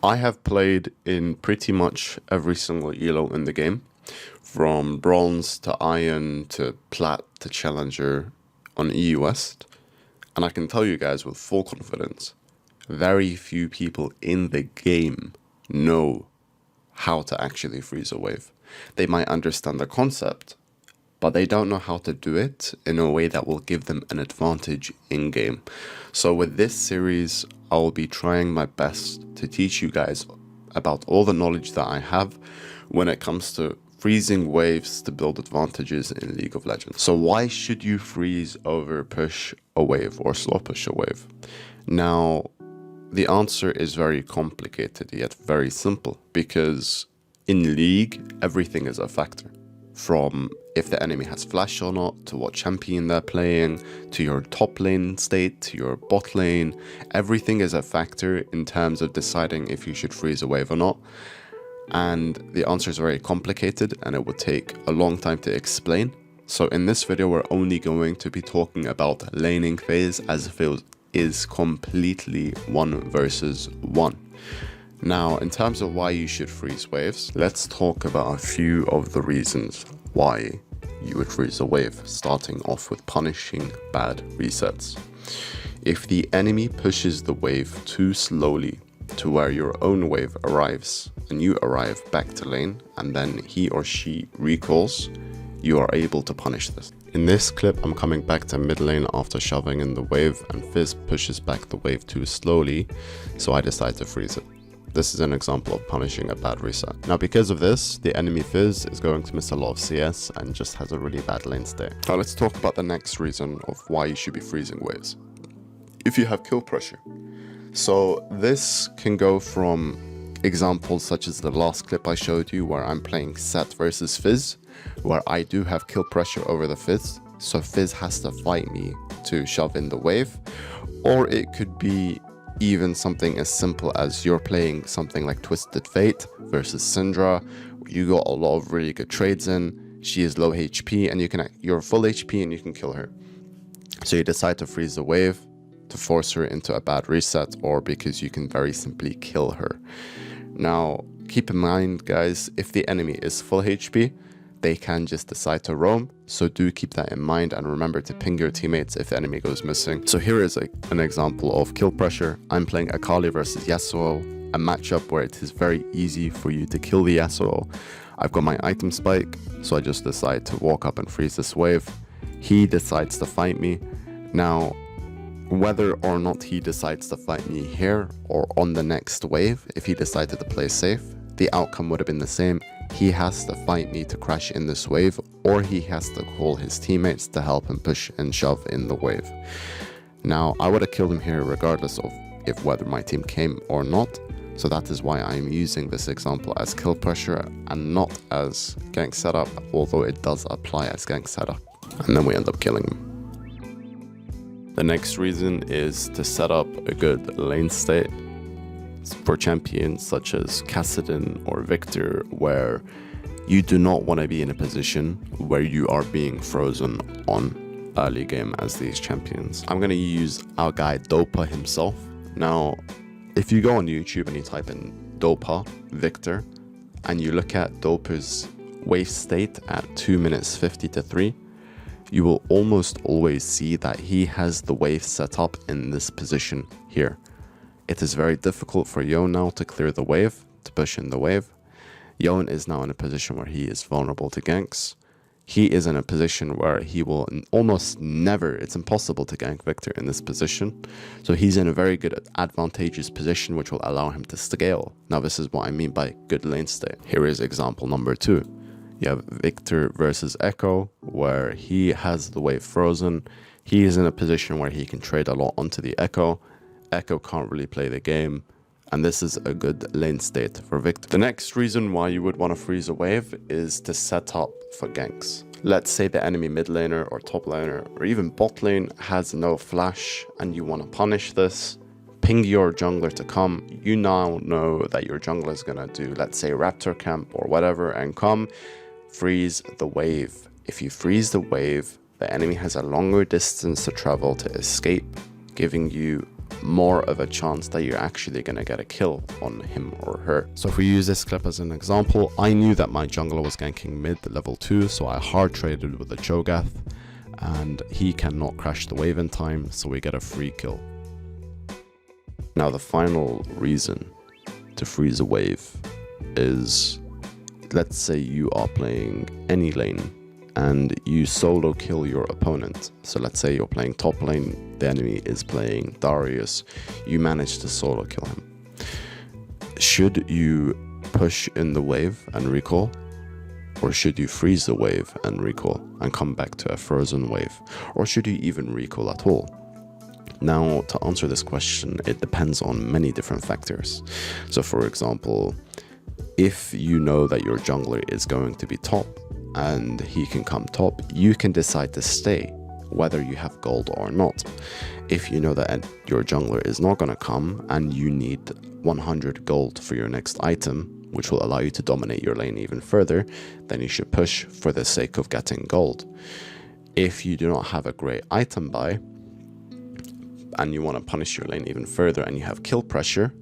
I have played in pretty much every single elo in the game, from bronze to iron to plat to challenger on EU West, and I can tell you guys with full confidence, very few people in the game know how to actually freeze a wave. They might understand the concept, but they don't know how to do it in a way that will give them an advantage in game. So with this series, I'll be trying my best to teach you guys about all the knowledge that I have when it comes to freezing waves to build advantages in League of Legends. So why should you freeze over push a wave or slow push a wave? Now, the answer is very complicated yet very simple, because in League, everything is a factor. From if the enemy has flash or not, to what champion they're playing, to your top lane state, to your bot lane, everything is a factor in terms of deciding if you should freeze a wave or not. And the answer is very complicated and it would take a long time to explain. So in this video, we're only going to be talking about laning phase, as phase is completely 1 versus 1. Now, in terms of why you should freeze waves, let's talk about a few of the reasons why you would freeze a wave, starting off with punishing bad resets. If the enemy pushes the wave too slowly to where your own wave arrives and you arrive back to lane and then he or she recalls, you are able to punish this. In this clip, I'm coming back to mid lane after shoving in the wave and Fizz pushes back the wave too slowly, so I decide to freeze it. This is an example of punishing a bad reset. Now, because of this, the enemy Fizz is going to miss a lot of CS and just has a really bad lane stay. Now let's talk about the next reason of why you should be freezing waves. If you have kill pressure. So this can go from examples such as the last clip I showed you where I'm playing Set versus Fizz, where I do have kill pressure over the Fizz, so Fizz has to fight me to shove in the wave. Or it could be even something as simple as you're playing something like Twisted Fate versus Syndra. You got a lot of really good trades in. She is low HP and you're full HP and you can kill her. So you decide to freeze the wave to force her into a bad reset, or because you can very simply kill her. Now, keep in mind, guys, if the enemy is full HP, they can just decide to roam, so do keep that in mind and remember to ping your teammates if the enemy goes missing. So here is an example of kill pressure. I'm playing Akali versus Yasuo, a matchup where it is very easy for you to kill the Yasuo. I've got my item spike, so I just decide to walk up and freeze this wave. He decides to fight me. Now, whether or not he decides to fight me here or on the next wave, if he decided to play safe, the outcome would have been the same. He has to fight me to crash in this wave, or he has to call his teammates to help him push and shove in the wave. Now, I would have killed him here regardless of whether my team came or not, so that is why I'm using this example as kill pressure and not as gank setup, although it does apply as gank setup. And then we end up killing him. The next reason is to set up a good lane state for champions such as Kassadin or Victor, where you do not want to be in a position where you are being frozen on early game as these champions. I'm going to use our guy Dopa himself. Now, if you go on YouTube and you type in Dopa Victor and you look at Dopa's wave state at 2 minutes 50 to 3, you will almost always see that he has the wave set up in this position here. It is very difficult for Yone now to clear the wave, to push in the wave. Yone is now in a position where he is vulnerable to ganks. He is in a position where he will almost never, it's impossible to gank Victor in this position. So he's in a very good advantageous position which will allow him to scale. Now this is what I mean by good lane state. Here is example number 2. You have Victor versus Echo, where he has the wave frozen. He is in a position where he can trade a lot onto the Echo. Echo can't really play the game, and this is a good lane state for Victor. The next reason why you would want to freeze a wave is to set up for ganks. Let's say the enemy mid laner or top laner or even bot lane has no flash and you want to punish this. Ping your jungler to come. You now know that your jungler is gonna do, let's say, Raptor camp or whatever, and come. Freeze the wave. If you freeze the wave, the enemy has a longer distance to travel to escape, giving you more of a chance that you're actually going to get a kill on him or her. So if we use this clip as an example, I knew that my jungler was ganking mid level 2, so I hard traded with the Cho'Gath, and he cannot crash the wave in time, so we get a free kill. Now the final reason to freeze a wave is, let's say you are playing any lane and you solo kill your opponent. So let's say you're playing top lane, the enemy is playing Darius, you manage to solo kill him. Should you push in the wave and recall? Or should you freeze the wave and recall and come back to a frozen wave? Or should you even recall at all? Now, to answer this question, it depends on many different factors. So for example, if you know that your jungler is going to be top and he can come top, you can decide to stay whether you have gold or not. If you know that your jungler is not going to come and you need 100 gold for your next item, which will allow you to dominate your lane even further, then you should push for the sake of getting gold. If you do not have a great item buy and you want to punish your lane even further and you have kill pressure,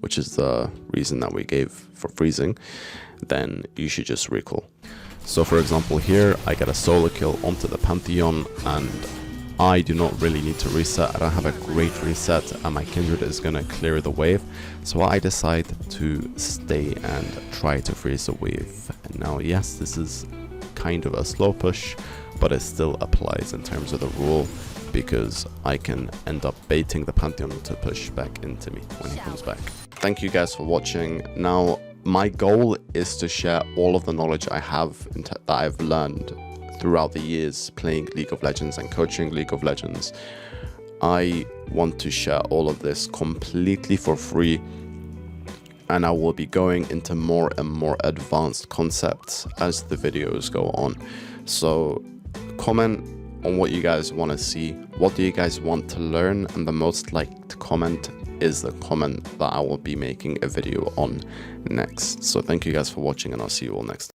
which is the reason that we gave for freezing, then you should just recall. So for example here, I get a solo kill onto the Pantheon and I do not really need to reset. I don't have a great reset and my Kindred is going to clear the wave. So I decide to stay and try to freeze the wave. And now yes, this is kind of a slow push, but it still applies in terms of the rule, because I can end up baiting the Pantheon to push back into me when he comes back. Thank you guys for watching. Now, my goal is to share all of the knowledge I have that I've learned throughout the years playing League of Legends and coaching League of Legends. I want to share all of this completely for free, and I will be going into more and more advanced concepts as the videos go on. So comment on what you guys want to see, what do you guys want to learn, and the most liked comment is the comment that I will be making a video on next. So thank you guys for watching, and I'll see you all next time.